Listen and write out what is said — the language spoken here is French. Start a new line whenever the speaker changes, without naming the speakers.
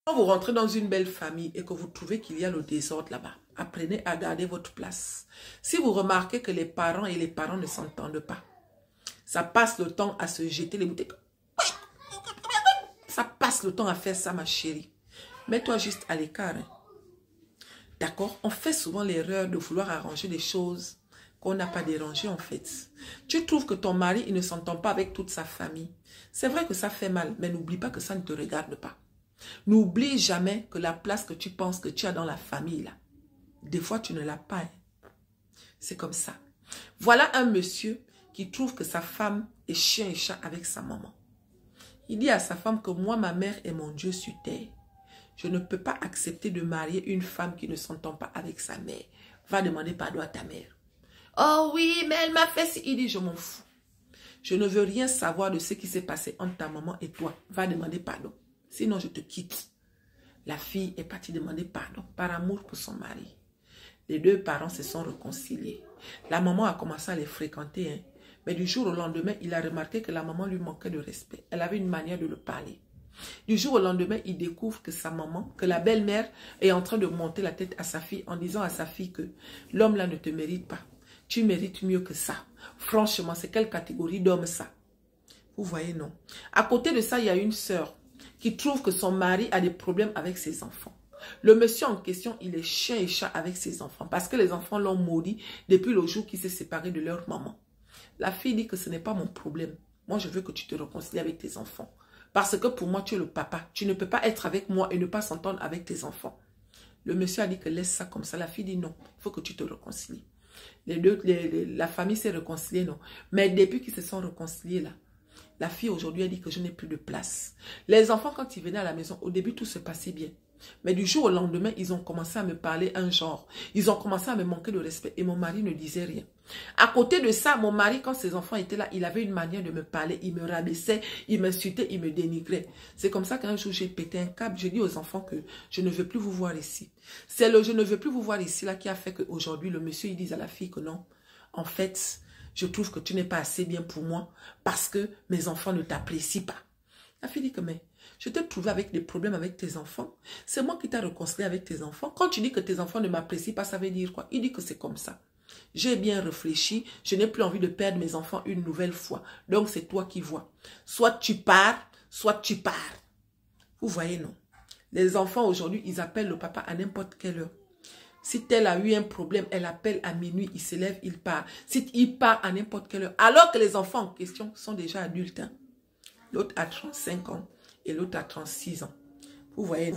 Quand vous rentrez dans une belle famille et que vous trouvez qu'il y a le désordre là-bas, apprenez à garder votre place. Si vous remarquez que les parents et les parents ne s'entendent pas, ça passe le temps à se jeter les bouteilles. Ça passe le temps à faire ça, ma chérie. Mets-toi juste à l'écart. Hein. D'accord? On fait souvent l'erreur de vouloir arranger des choses qu'on n'a pas dérangées en fait. Tu trouves que ton mari, il ne s'entend pas avec toute sa famille. C'est vrai que ça fait mal, mais n'oublie pas que ça ne te regarde pas. N'oublie jamais que la place que tu penses que tu as dans la famille, là, des fois tu ne l'as pas. Hein. C'est comme ça. Voilà un monsieur qui trouve que sa femme est chien et chat avec sa maman. Il dit à sa femme que moi, ma mère est mon Dieu sur terre. Je ne peux pas accepter de marier une femme qui ne s'entend pas avec sa mère. Va demander pardon à ta mère. Oh oui, mais elle m'a fait ci. Il dit, je m'en fous. Je ne veux rien savoir de ce qui s'est passé entre ta maman et toi. Va demander pardon. Sinon, je te quitte. La fille est partie demander pardon par amour pour son mari. Les deux parents se sont réconciliés. La maman a commencé à les fréquenter. Hein. Mais du jour au lendemain, il a remarqué que la maman lui manquait de respect. Elle avait une manière de le parler. Du jour au lendemain, il découvre que sa maman, que la belle-mère est en train de monter la tête à sa fille en disant à sa fille que l'homme là ne te mérite pas. Tu mérites mieux que ça. Franchement, c'est quelle catégorie d'homme ça? Vous voyez, non? À côté de ça, il y a une sœur qui trouve que son mari a des problèmes avec ses enfants. Le monsieur en question, il est chien et chat avec ses enfants parce que les enfants l'ont maudit depuis le jour qu'il s'est séparé de leur maman. La fille dit que ce n'est pas mon problème. Moi, je veux que tu te réconcilies avec tes enfants. Parce que pour moi, tu es le papa. Tu ne peux pas être avec moi et ne pas s'entendre avec tes enfants. Le monsieur a dit que laisse ça comme ça. La fille dit non, il faut que tu te réconcilies. La famille s'est réconciliée, non. Mais depuis qu'ils se sont réconciliés là, la fille aujourd'hui a dit que je n'ai plus de place. Les enfants, quand ils venaient à la maison, au début, tout se passait bien. Mais du jour au lendemain, ils ont commencé à me parler un genre. Ils ont commencé à me manquer de respect et mon mari ne disait rien. À côté de ça, mon mari, quand ses enfants étaient là, il avait une manière de me parler. Il me rabaissait, il m'insultait, il me dénigrait. C'est comme ça qu'un jour, j'ai pété un câble. J'ai dit aux enfants que je ne veux plus vous voir ici. C'est le je ne veux plus vous voir ici là qui a fait qu'aujourd'hui, le monsieur, il dise à la fille que non. En fait, je trouve que tu n'es pas assez bien pour moi parce que mes enfants ne t'apprécient pas. La fille dit que mais je t'ai trouvé avec des problèmes avec tes enfants. C'est moi qui t'ai réconcilié avec tes enfants. Quand tu dis que tes enfants ne m'apprécient pas, ça veut dire quoi? Il dit que c'est comme ça. J'ai bien réfléchi. Je n'ai plus envie de perdre mes enfants une nouvelle fois. Donc c'est toi qui vois. Soit tu pars, soit tu pars. Vous voyez, non? Les enfants aujourd'hui, ils appellent le papa à n'importe quelle heure. Si tel a eu un problème, elle appelle à minuit, il se lève, il part. Si il part à n'importe quelle heure. Alors que les enfants en question sont déjà adultes. Hein? L'autre a 35 ans et l'autre a 36 ans. Vous voyez.